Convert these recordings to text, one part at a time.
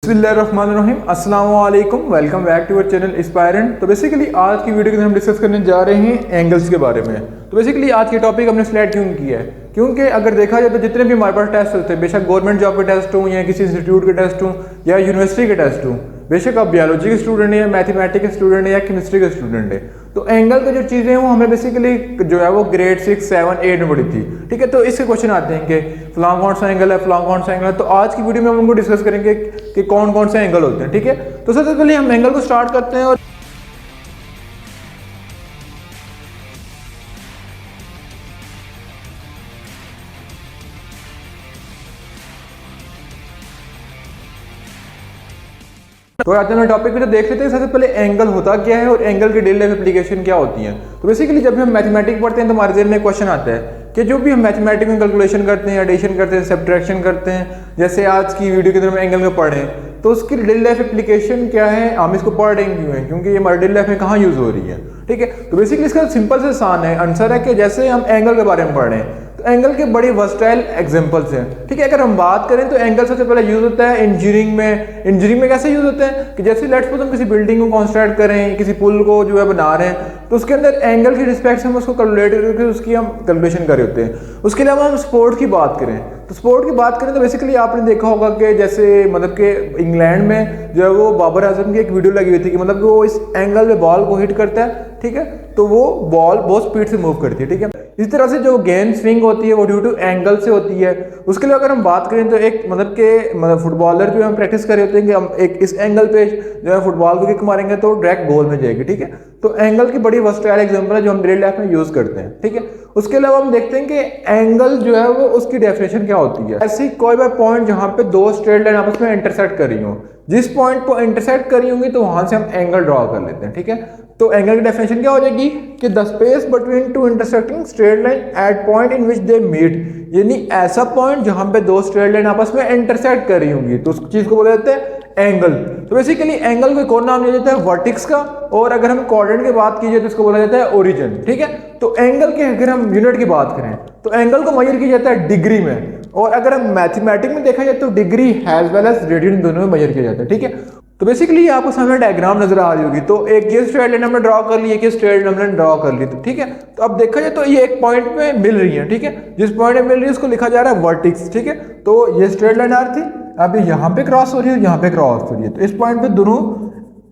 बिस्मिल्लाहिर्रहमानिर्रहीम, अस्सलाम वालेकुम, welcome back to our channel Inspirant. तो बेसिकली आज की वीडियो के अंदर हम डिस्कस करने जा रहे हैं एंगल्स के बारे में। तो बेसिकली आज की टॉपिक हमने सिलेक्ट क्यों किया है, क्योंकि अगर देखा जाए तो जितने भी हमारे पास टेस्ट होते हैं, बेशक गवर्नमेंट जॉब के टेस्ट हों या किसी इंस्टीट्यूट के टेस्ट हों या यूनिवर्सिटी के टेस्ट हों, बेशक आप बायोलॉजी के स्टूडेंट हैं या मैथमेटिक्स के स्टूडेंट हैं या केमिस्ट्री के स्टूडेंट हैं, तो एंगल की जो चीज़ें हैं वो हमें बेसिकली जो है वो ग्रेड 6, 7, 8 में पड़ी थी। ठीक है, तो इसके क्वेश्चन आते हैं कि फलां कौन सा एंगल है, फलां कौन सा एंगल है। तो आज की वीडियो में हम उनको डिस्कस करेंगे कि कौन कौन से एंगल होते हैं। ठीक है, तो सबसे पहले हम एंगल को स्टार्ट करते हैं। और तो आते हैं टॉपिक पे, तो देख लेते हैं सबसे पहले एंगल होता क्या है और एंगल की डेली लाइफ एप्लीकेशन क्या होती है। तो बेसिकली जब भी हम मैथमेटिक्स पढ़ते हैं तो हमारे जेहन में क्वेश्चन आता है कि जो भी हम मैथमेटिक्स में कैलकुलेशन करते हैं, एडिशन करते हैं, सब्ट्रैक्शन करते हैं, जैसे आज की वीडियो के अंदर हम एंगल में पढ़ें, तो उसकी डेली लाइफ एप्लीकेशन क्या है, हम इसको पढ़ रहे क्यों है, क्योंकि ये हमारी डेली लाइफ में कहाँ यूज हो रही है। ठीक है, तो बेसिकली इसका सिंपल से आसान है आंसर है कि जैसे हम एंगल के बारे में पढ़ रहे हैं तो एंगल के बड़ी वर्सटाइल एग्जांपल्स हैं। ठीक है, अगर हम बात करें तो एंगल सबसे पहले यूज होता है इंजीनियरिंग में। इंजीनियरिंग में कैसे यूज होते हैं कि जैसे लेट्स सपोज हम किसी बिल्डिंग को कंस्ट्रक्ट करें, किसी पुल को जो है बना रहे हैं, तो उसके अंदर एंगल की रिस्पेक्ट से हम उसको कैलकुलेट करके उसकी हम कैलकुलेशन कर रहे होते हैं। उसके अलावा हम स्पोर्ट की बात करें तो स्पोर्ट की बात करें तो बेसिकली आपने देखा होगा कि जैसे मतलब कि इंग्लैंड में जो है वो बाबर आजम की एक वीडियो लगी हुई थी कि मतलब वो इस एंगल में बॉल को हिट करता है। ठीक है, तो वो बॉल बहुत स्पीड से मूव करती है। ठीक है, इस तरह से जो गेंद स्विंग होती है वो ड्यू टू एंगल से होती है। उसके लिए अगर हम बात करें तो एक मतलब फुटबॉलर पे हम प्रैक्टिस कर रहे होते हैं कि हम एक इस एंगल पे जो है फुटबॉल को किक मारेंगे तो डायरेक्ट गोल में जाएगी। ठीक है, तो एंगल की बड़ी वर्सटाइल एग्जांपल है जो हम रियल लाइफ में यूज करते हैं। ठीक है, उसके अलावा हम देखते हैं कि एंगल जो है वो उसकी डेफिनेशन क्या होती है। ऐसी कोई भी पॉइंट जहां पे दो स्ट्रेट लाइन आपस में इंटरसेक्ट कर रही हो, जिस पॉइंट को इंटरसेक्ट करी होंगी तो वहां से हम एंगल ड्रॉ कर लेते हैं। ठीक है, तो एंगल की डेफिनेशन क्या हो जाएगी कि the space between two intersecting straight line at point in which they meet, यानी ऐसा पॉइंट जहां पे दो स्ट्रेट लाइन आपस में इंटरसेक्ट कर रही होंगी तो उस चीज को बोला जाता है एंगल। तो बेसिकली एंगल को एक और नाम दिया जाता है वर्टिक्स का, और अगर हम क्वाड्रेंट की बात कीजिए तो इसको बोला जाता है ओरिजिन। ठीक है, तो एंगल के अगर हम यूनिट की बात करें तो एंगल को मेजर किया जाता है डिग्री में, और अगर हम मैथमेटिक्स में देखा जाए तो degree as well as radian दोनों में मेजर किया जाता है। ठीक है, तो बेसिकली आपको सामने डायग्राम नजर आ रही होगी, तो एक ये स्ट्रेट लाइन हमने ड्रॉ कर ली, एक स्ट्रेट लाइन हमने ड्रॉ कर ली। तो ठीक है, तो अब देखा जाए तो ये एक पॉइंट पे मिल रही है। ठीक है, जिस पॉइंट पे मिल रही है उसको लिखा जा रहा है वर्टिक्स। ठीक है, तो ये स्ट्रेट लाइन आ रही थी, अभी यहाँ पे क्रॉस हो रही है, यहाँ पे क्रॉस हो रही है, तो इस पॉइंट पे दोनों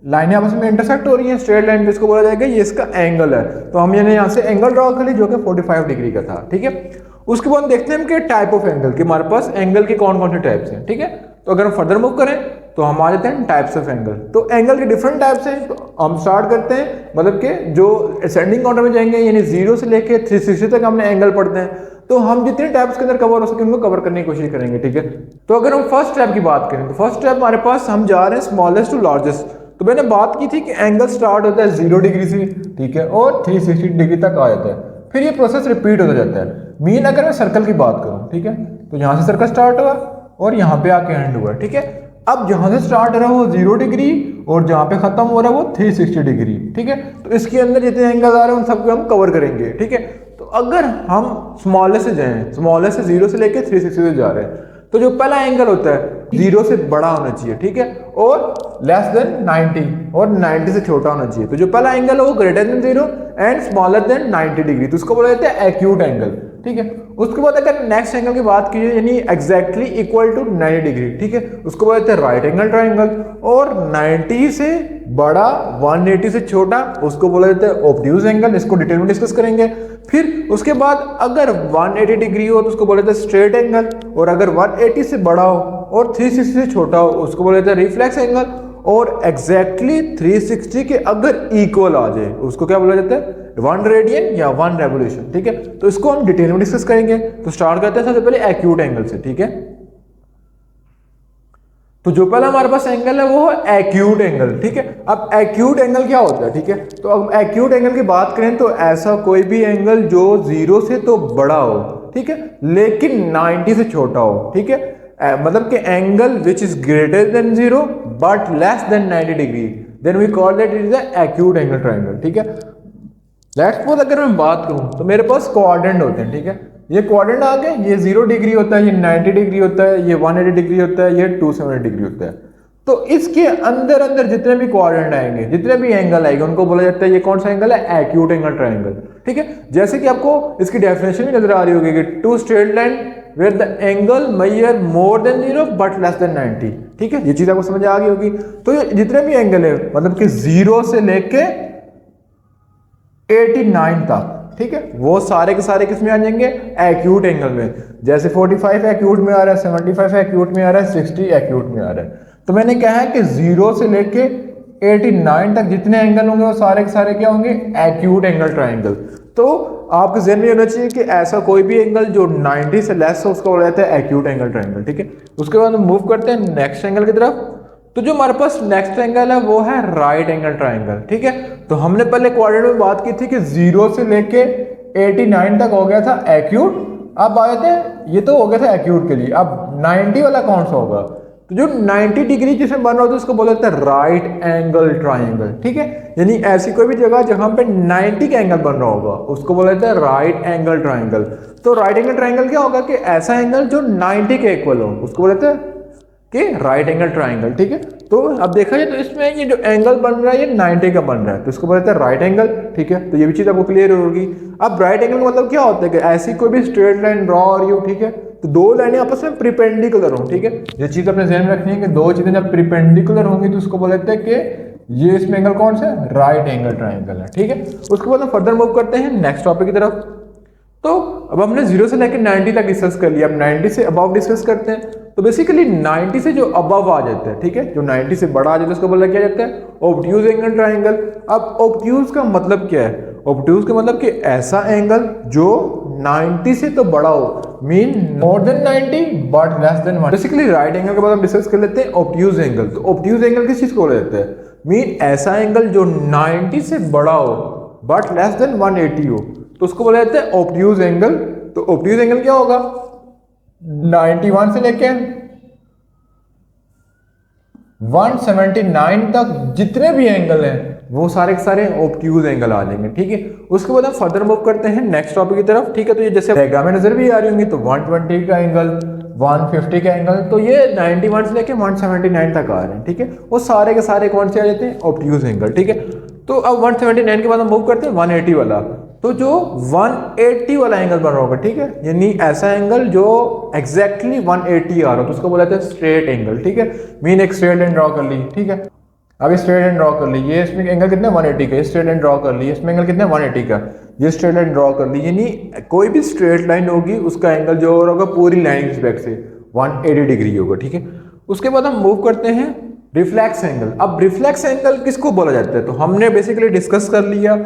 लाइनें आपस में इंटरसेक्ट हो रही हैं स्ट्रेट लाइन पे, इसको बोला जाएगा ये इसका एंगल है। तो हम यहाँ से एंगल ड्रॉ कर ली जो कि 45 डिग्री का था। ठीक है, उसके बाद देखते हैं हम कि टाइप ऑफ एंगल कि हमारे पास एंगल के कौन कौन से टाइप्स हैं। ठीक है, तो अगर हम फर्दर मूव करें तो हम आ जाते हैं टाइप्स ऑफ एंगल। तो एंगल के डिफरेंट टाइप्स हैं, तो हम स्टार्ट करते हैं मतलब कि जो असेंडिंग ऑर्डर में जाएंगे, यानी 0 से लेके 360 तक हमने एंगल पढ़ते हैं, तो हम जितने टाइप्स के अंदर कवर हो सके उनको कवर करने की कोशिश करेंगे। ठीक है, तो अगर हम फर्स्ट टाइप की बात करें तो फर्स्ट टाइप हमारे पास हम जा रहे हैं स्मॉलेस्ट टू लार्जेस्ट। तो मैंने बात की थी कि एंगल स्टार्ट होता है 0 डिग्री से, ठीक है, और 360 डिग्री तक आ जाता है, फिर ये प्रोसेस रिपीट होता जाता है। मीन अगर मैं सर्कल की बात करूं, ठीक है, तो यहाँ से सर्कल स्टार्ट हुआ और यहाँ पे आके एंड हुआ। ठीक है, अब जहां से स्टार्ट हो रहा है वो 0 डिग्री और जहां पे खत्म हो रहा है वो 360 डिग्री। ठीक है, तो इसके अंदर जितने एंगल आ रहे हैं उन सबको हम कवर करेंगे। ठीक है, तो अगर हम स्मॉलेस्ट से जाएं, स्मॉलेस्ट से 0 से लेके 360 से जा रहे हैं, तो जो पहला एंगल होता है 0 से बड़ा होना चाहिए। ठीक है, और लेस देन 90 और 90 से छोटा होना चाहिए। तो जो पहला एंगल है वो greater than 0 and smaller than 90 degree, तो उसको बोला जाता है एक्यूट एंगल। ठीक है, उसके बाद अगर नेक्स्ट एंगल की बात कीजिए यानी एग्जैक्टली इक्वल टू 90 डिग्री, ठीक है, उसको बोलते हैं राइट एंगल ट्रायंगल। और 90 से बड़ा 180 से छोटा उसको बोला जाता है ऑब्ट्यूज एंगल, इसको डिटेल में डिस्कस करेंगे। फिर उसके बाद अगर 180 डिग्री हो तो उसको बोला जाता है स्ट्रेट एंगल, और अगर 180 से बड़ा हो और 360 से छोटा हो उसको बोला जाता है रिफ्लेक्स एंगल, और एग्जैक्टली 360 के अगर इक्वल आ जाए उसको क्या बोला जाता है 1 रेडियन या 1 रेवोल्यूशन। ठीक है, तो इसको हम डिटेल में डिस्कस करेंगे। तो स्टार्ट करते हैं सबसे पहले एक्यूट एंगल से। ठीक है, तो जो पहला हमारे पास एंगल है वो है एक्यूट एंगल। ठीक है, अब एक्यूट एंगल क्या होता है, ठीक है, तो अब एक्यूट एंगल की बात करें तो ऐसा कोई भी एंगल जो 0 से तो बड़ा हो, ठीक है, लेकिन 90 से छोटा हो। ठीक है, मतलब कि angle which is greater than 0 but less than 90 degree, then we call that it is a acute angle triangle. ठीक है, लेट्स सपोज अगर मैं बात करूं तो मेरे पास क्वाड्रेंट होते हैं। ठीक है, ये क्वाड्रेंट आ गए, ये 0 डिग्री होता है, ये 90 डिग्री होता है, ये 180 डिग्री होता है, ये 270 डिग्री होता है। तो इसके अंदर अंदर जितने भी क्वाड्रेंट आएंगे, जितने भी एंगल आएंगे, उनको बोला जाता है ये कौन सा एंगल है, एक्यूट एंगल ट्राइंगल। ठीक है, जैसे कि आपको इसकी डेफिनेशन भी नजर आ रही होगी कि two straight line where the angle measure more than 0 but less than 90। ठीक है, ये चीज आपको समझ आ गई होगी। तो ये जितने भी एंगल है मतलब कि 0 से लेके 89 तक, ठीक है, वो सारे के सारे किस में आ जाएंगे, एक्यूट एंगल में। जैसे 45 एक्यूट में आ रहा है, 75 एक्यूट में आ रहा है, 60 एक्यूट में आ रहा है। तो मैंने कहा है कि 0 से लेके 89 तक जितने एंगल होंगे वो सारे के सारे क्या होंगे, एक्यूट एंगल ट्राइंगल। तो आपके ज़हन में होना चाहिए कि ऐसा कोई भी एंगल जो 90 से लेस हो उसको बोला जाता है एक्यूट एंगल ट्राइंगल। ठीक है, उसके बाद हम मूव करते हैं नेक्स्ट एंगल की तरफ। तो जो हमारे पास नेक्स्ट एंगल है वो है राइट एंगल ट्राइंगल। ठीक है, तो हमने पहले क्वाड्रेंट में बात की थी कि 0 से लेके 89 तक हो गया था एक्यूट। अब आ जाते हैं, ये तो हो गया था एक्यूट के लिए, अब 90 वाला कौन सा होगा, तो जो 90 डिग्री जिसमें बन रहा होता है उसको बोला जाता है राइट एंगल ट्राइंगल। ठीक है, यानी ऐसी कोई भी जगह जहां पे 90 का एंगल बन रहा होगा उसको बोला जाता है राइट एंगल ट्राइंगल। तो राइट एंगल ट्राइंगल क्या होगा कि ऐसा एंगल जो 90 के इक्वल हो उसको बोला जाता है कि राइट एंगल ट्राइंगल। ठीक है, तो अब देखा जाए तो इसमें ये जो एंगल बन रहा है ये 90 का बन रहा है, तो इसको बोला जाता है राइट एंगल। ठीक है, तो ये भी चीज आपको क्लियर होगी। अब राइट एंगल का मतलब क्या होता है कि ऐसी कोई भी स्ट्रेट लाइन ड्रॉ हो रही हो, ठीक है, तो दो लाइनें आपस में प्रीपेंडिकुलर हो। ठीक है, ये चीज अपने ध्यान में रखनी है कि दो चीजें जब प्रीपेंडिकुलर होंगी तो उसको बोला जाता है कि ये इसमें एंगल कौन सा है, राइट एंगल ट्राइंगल है। ठीक है, उसके बाद हम फर्दर मूव करते हैं नेक्स्ट टॉपिक की तरफ। तो अब हमने 0 से लेकर 90 तक डिस्कस कर लिया, अब 90 से अबव डिस्कस करते हैं। तो बेसिकली 90 से जो अबव आ जाता है, ठीक है, जो 90 से बड़ा आ जाता है उसको बोला क्या जाता है, ऑब्ट्यूज एंगल ट्राइंगल। अब ऑब्ट्यूज का मतलब क्या है, ऑब्ट्यूज का मतलब कि ऐसा एंगल जो 90 से तो बड़ा हो, mean more than 90 but less then 1। Basically right angle के बाद हम डिस्कस कर लेते हैं ऑब्ट्यूज एंगल। तो ऑब्ट्यूज एंगल किस चीज को बोला जाता है, मीन ऐसा एंगल जो 90 से बड़ा हो बट लेस देन 180 हो, तो उसको बोला जाता है ऑब्ट्यूज एंगल। तो ऑब्ट्यूज एंगल क्या होगा, 91 से लेके 179 तक जितने भी एंगल हैं वो सारे के सारे ऑब्ट्यूज एंगल आ जाएंगे। ठीक है, उसके बाद हम फर्दर मूव करते हैं नेक्स्ट टॉपिक की तरफ। ठीक है, तो ये जैसे डायग्राम में नजर भी आ रही होंगी, तो 120 का एंगल, 150 का एंगल, तो ये 91 से लेके 179 तक आ रहे हैं। ठीक है, वो सारे के सारे कौन से आ जाते हैं, ऑब्ट्यूज एंगल। ठीक है, तो अब 179 के बाद हम मूव करते हैं 180 वाला। तो जो 180 वाला एंगल बन रहा होगा, ठीक है, यानी ऐसा एंगल जो एग्जैक्टली 180 आ रहा हो तो उसको बोला जाता है स्ट्रेट एंगल। ठीक है, मीन एक स्ट्रेट लाइन ड्रॉ कर ली। ठीक है, अब स्ट्रेट लाइन ड्रॉ कर ली, ये इसमें एंगल कितना 180 का, स्ट्रेट लाइन ड्रॉ कर ली, इसमें एंगल कितना 180 का, ये स्ट्रेट लाइन ड्रॉ कर ली। यानी कोई भी स्ट्रेट लाइन होगी उसका एंगल जो होगा पूरी लाइन रिस्पेक्ट से 180 डिग्री होगा। ठीक है, उसके बाद हम मूव करते हैं रिफ्लेक्स एंगल। अब रिफ्लेक्स एंगल किसको बोला जाता है, तो हमने बेसिकली डिस्कस कर लिया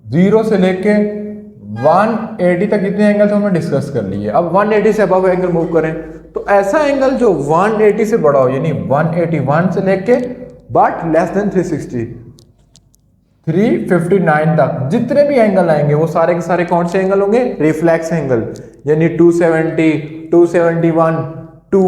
0 से लेके 180 तक जितने एंगल थे हमने डिस्कस कर लिए। अब 180 से अबव एंगल मूव करें, तो ऐसा एंगल जो 180 से बड़ा हो, यानी 181 से लेके बट लेस देन 360, 359 तक जितने भी एंगल आएंगे वो सारे के सारे कौन से एंगल होंगे, रिफ्लेक्स एंगल। यानी 270, 271, 2,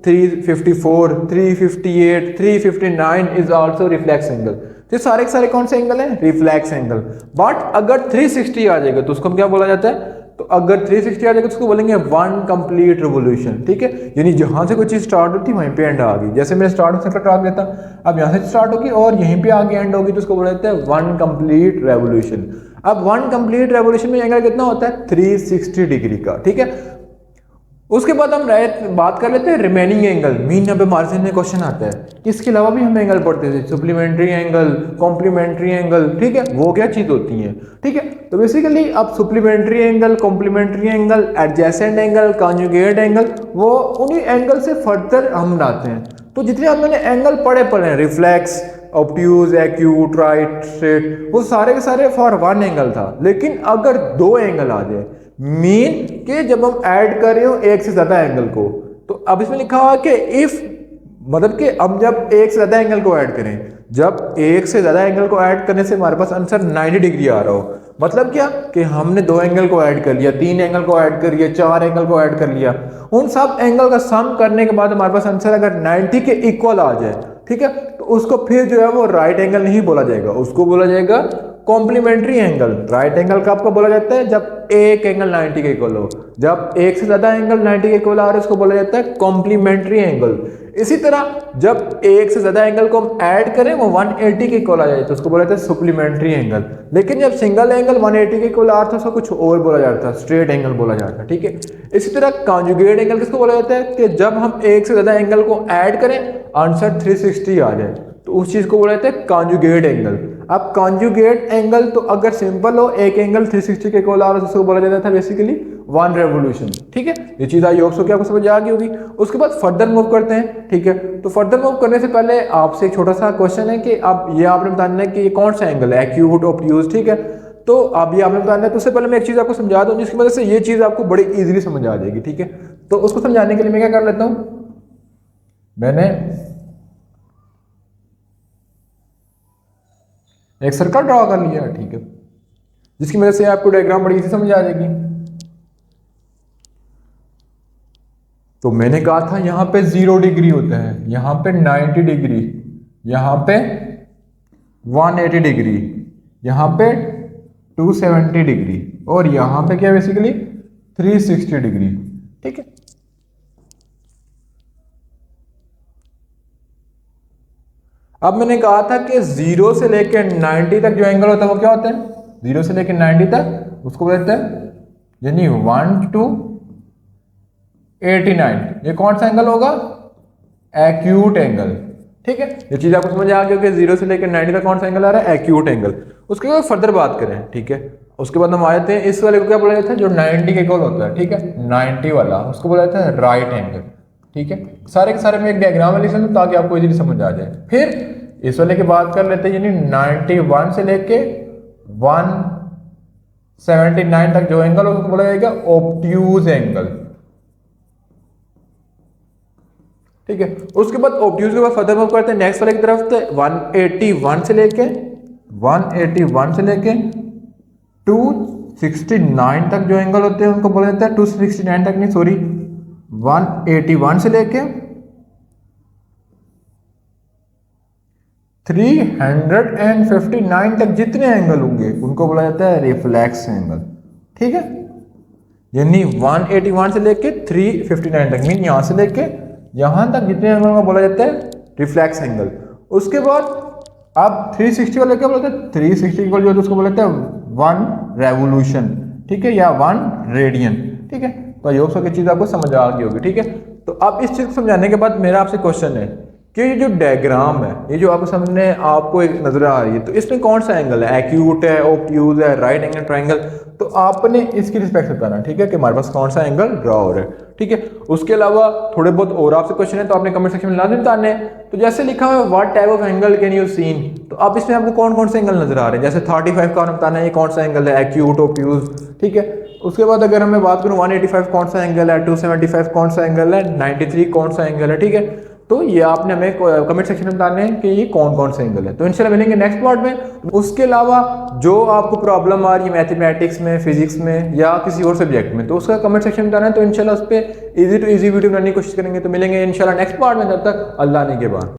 354, 358, 359 इज आल्सो रिफ्लेक्स एंगल। तो सारे के सारे कौन से एंगल हैं, रिफ्लेक्स एंगल। बट अगर 360 आ जाएगा तो उसको हम क्या बोला जाता है, तो अगर 360 आ जाएगा तो उसको बोलेंगे वन कंप्लीट रिवोल्यूशन। ठीक है, यानी जहां से कोई चीज स्टार्ट होती है वहीं पे एंड आ गई। जैसे मैंने स्टार्ट से ट्राक लेता, अब यहां से स्टार्ट होगी और यहीं पे आगे एंड होगी, तो उसको बोला जाता है वन कंप्लीट रेवोल्यूशन। अब वन कंप्लीट रेवोल्यूशन में एंगल कितना होता है, 360 डिग्री का। ठीक है, उसके बाद हम बात कर लेते हैं रिमेनिंग एंगल। मीन यहाँ पे मार्जिन में क्वेश्चन आता है, इसके अलावा भी हम एंगल पढ़ते थे, सप्लीमेंट्री एंगल, कॉम्प्लीमेंट्री एंगल। ठीक है, वो क्या चीज होती है। ठीक है, तो बेसिकली अब supplementary angle, complementary angle, adjacent angle, conjugate angle, वो उन्हीं एंगल से फर्दर हम बनाते हैं। तो जितने हमने एंगल पढ़े हैं, reflex, obtuse, acute, right, straight, वो सारे के सारे फॉर वन एंगल था। लेकिन अगर दो एंगल आ जाए, मीन के जब हम ऐड कर रहे हो एक से ज्यादा एंगल को, तो अब इसमें लिखा हुआ कि इफ, मतलब कि हम जब एक से ज्यादा एंगल को ऐड करें, जब एक से ज्यादा एंगल को ऐड करने से हमारे पास आंसर 90 डिग्री आ रहा हो, मतलब क्या कि हमने दो एंगल को ऐड कर लिया, तीन एंगल को ऐड कर लिया, चार एंगल को ऐड कर लिया, उन सब एंगल का सम करने के बाद हमारे पास आंसर अगर 90 के इक्वल आ जाए, ठीक है, तो उसको फिर जो है वो राइट एंगल नहीं बोला जाएगा, उसको बोला जाएगा कॉम्प्लीमेंट्री एंगल। राइट एंगल का आपको बोला जाता है जब एक एंगल 90 के इक्वल हो। जब एक से ज्यादा एंगल 90 के इक्वल आ रहे हैं उसको बोला जाता है कॉम्प्लीमेंट्री एंगल। इसी तरह जब एक से ज्यादा एंगल को हम ऐड करें वो 180 के इक्वल आ जाए तो उसको बोला जाता है सप्लीमेंट्री एंगल। लेकिन जब सिंगल एंगल 180 के इक्वल आ रहा था उसको कुछ और बोला जाता है, स्ट्रेट एंगल बोला जाता है, ठीक है। इसी तरह कॉन्जुगेट एंगल किसको बोला जाता है कि जब हम एक से ज्यादा एंगल को ऐड करें आंसर 360 आ जाए तो उस चीज को बोला जाता है कॉन्जुगेट एंगल। अब कॉन्जुगेट एंगल तो अगर सिंपल हो एक एंगल 360 के इक्वल आ रहा है उसको बोला जाता था बेसिकली 1 रेवोल्यूशन, ठीक है। ये चीज आई होप सो कि आपको समझ आ गई होगी। उसके बाद फर्दर मूव करते हैं, ठीक है। तो फर्दर मूव करने से पहले आपसे एक छोटा सा क्वेश्चन है कि अब ये आपने बताना है कि ये कौन सा एंगल है, एक्यूट, ऑब्ट्यूज, ठीक है। तो अब ये आपने बताना है तो उससे पहले मैं एक चीज आपको समझा दूं जिसकी वजह से ये चीज आपको बड़ी इजीली समझ आ जाएगी, ठीक है। तो उसको समझाने के लिए मैं क्या कर लेता हूं, मैंने एक सर्कल ड्रॉ कर लिया, ठीक है, जिसकी वजह से आपको डायग्राम बड़ी इजी समझ आ जाएगी। तो मैंने कहा था यहां पे 0 डिग्री होता है, यहां पे 90 डिग्री, यहां पे 180 डिग्री, यहां पे 270 डिग्री और यहां पे क्या बेसिकली 360 डिग्री, ठीक है। अब मैंने कहा था कि 0 से लेकर 90 तक जो एंगल होता है वो क्या होता है, 0 से लेकर 90 तक उसको बोलते हैं यानी 1 to 89, ये कौन सा एंगल होगा, एक्यूट एंगल, ठीक है। ये चीज आपको समझ आ गई कि 0 से लेकर 90 तक कौन सा एंगल आ रहा है, एक्यूट एंगल। उसके बाद फर्दर बात करें, ठीक है, उसके बाद हम आ जाते हैं इस वाले को क्या बोला जाता है जो 90 के इक्वल होता है, ठीक है, 90 वाला उसको बोला जाता है राइट एंगल, ठीक है। सारे के सारे में एक डायग्राम में लिख सकते ताकि आपको इजीली समझ आ जाए। फिर इस वाले की बात कर लेते हैं यानी 91 से लेके 179 तक जो एंगल उसको बोला जाएगा ऑब्ट्यूज एंगल, ठीक है। उसके बाद ऑब्ट्यूज के बाद फर्दर मूव करते हैं नेक्स्ट वाले की तरफ, तो 181 से लेके 269 तक जो एंगल होते हैं उनको बोला जाता है 269 तक नहीं सॉरी 181 से लेके 359 तक जितने एंगल होंगे उनको बोला जाता है रिफ्लेक्स एंगल, ठीक है। यानी 181 से लेके 359 तक मीन यहां से लेके यहां तक जितने एंगल को बोला जाता है रिफ्लेक्स एंगल। उसके बाद अब 360 वाले क्या बोलते हैं, 360 इक्वल जो है उसको बोला जाता है 1 रेवोल्यूशन, ठीक है, या 1 रेडियन, ठीक है। तो योग सो की चीज आपको समझ आ गई होगी, ठीक है। तो अब इस चीज को समझाने के बाद मेरा आपसे क्वेश्चन है कि ये जो डायग्राम है, ये जो आपको सामने आपको एक नजर आ रही है, तो इसमें कौन सा एंगल है, एक्यूट है, ऑब्ट्यूज है, राइट एंगल, ट्रायंगल, तो आपने इसकी रिस्पेक्ट से बताना, ठीक है, कि हमारे पास कौन सा एंगल ड्रॉ हो रहा है, ठीक है। उसके अलावा थोड़े बहुत और आपसे क्वेश्चन है तो आपने कमेंट सेक्शन में लाजमी बताने हैं। तो जैसे लिखा हुआ है what type of angle can you seen, तो अब इसमें आपको कौन कौन से एंगल नजर आ रहे हैं, जैसे 35 का बताना है ये कौन सा एंगल है, एक्यूट, ऑब्ट्यूज, ठीक है। उसके बाद अगर मैं बात करूं 185 कौन सा एंगल है, 275 कौन सा एंगल है, 93 कौन सा एंगल है, ठीक है। तो ये आपने हमें कमेंट सेक्शन में बताने हैं कि ये कौन कौन से एंगल है। तो इंशाल्लाह मिलेंगे नेक्स्ट पार्ट में। उसके अलावा जो आपको प्रॉब्लम आ रही है मैथमेटिक्स में, फिजिक्स में या किसी और सब्जेक्ट में, तो उसका कमेंट सेक्शन में बताना है। तो इंशाल्लाह उस पर इजी टू इजी वीडियो बनाने की कोशिश करेंगे। तो मिलेंगे इंशाल्लाह नेक्स्ट पार्ट में, तब तक अल्लाह ने के बाद।